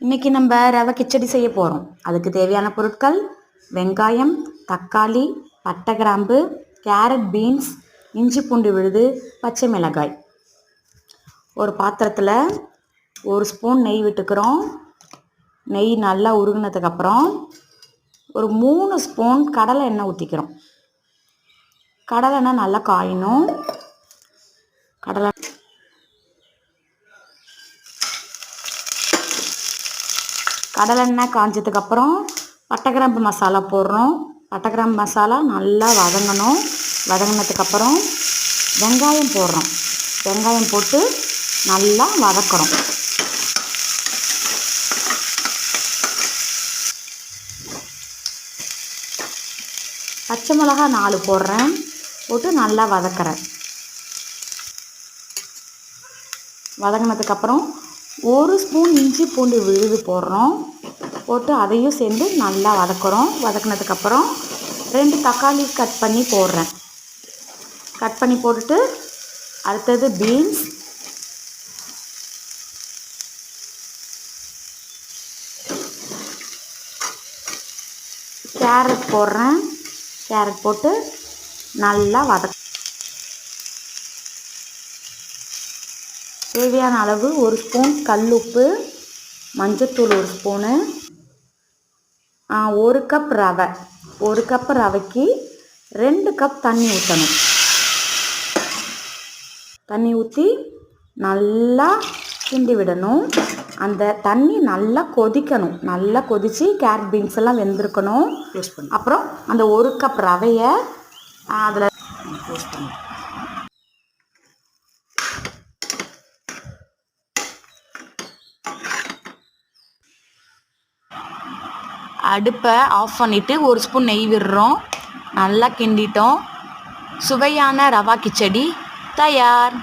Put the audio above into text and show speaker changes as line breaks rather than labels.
இன்றைக்கி நம்ம ரவை கிச்சடி செய்ய போகிறோம். அதுக்கு தேவையான பொருட்கள்: வெங்காயம், தக்காளி, பட்டை, கிராம்பு, கேரட், பீன்ஸ், இஞ்சி பூண்டு விழுது, பச்சை மிளகாய். ஒரு பாத்திரத்தில் 1 ஸ்பூன் நெய் விட்டுக்கிறோம். நெய் நல்லா உருகினதுக்கப்புறம் ஒரு 3 ஸ்பூன் கடலை எண்ணெய் ஊற்றிக்கிறோம். கடலை எண்ணெய் நல்லா காயணும். கடலெண்ணெய் காஞ்சதுக்கப்புறம் பட்டை கிராம்பு மசாலா போடுறோம். பட்டை கிராம்பு மசாலா நல்லா வதங்கணும். வதங்கினதுக்கப்புறம் வெங்காயம் போடுறோம். வெங்காயம் போட்டு நல்லா வதக்குறோம். பச்சை மிளகா 4 போடுறேன். போட்டு நல்லா வதக்குறேன். வதங்கினதுக்கப்புறம் 1 ஸ்பூன் இஞ்சி பூண்டு விழுது போடுறோம். போட்டு அதையும் சேர்ந்து நல்லா வதக்குறோம். வதக்கினதுக்கப்புறம் 2 தக்காளி கட் பண்ணி போடுறேன். கட் பண்ணி போட்டுட்டு அடுத்தது பீன்ஸ், கேரட் போடுறேன். கேரட் போட்டு நல்லா தேவையான அளவு 1 ஸ்பூன் கல்லுப்பு, மஞ்சத்தூள் 1 ஸ்பூனு, 1 கப் ரவை. 1 கப் ரவைக்கு 2 கப் தண்ணி ஊற்றணும். தண்ணி ஊற்றி நல்லா கிண்டி விடணும். அந்த தண்ணி நல்லா கொதிக்கணும். நல்லா கொதித்து கேரட் பீன்ஸ் எல்லாம் வெந்திருக்கணும். அப்புறம் அந்த 1 கப் ரவையை அதில் யூஸ் பண்ணணும். அடுப்பை ஆஃப் பண்ணிவிட்டு 1 ஸ்பூன் நெய் விடுறோம். நல்லா கிண்டிட்டோம். சுவையான ரவா கிச்சடி தயார்.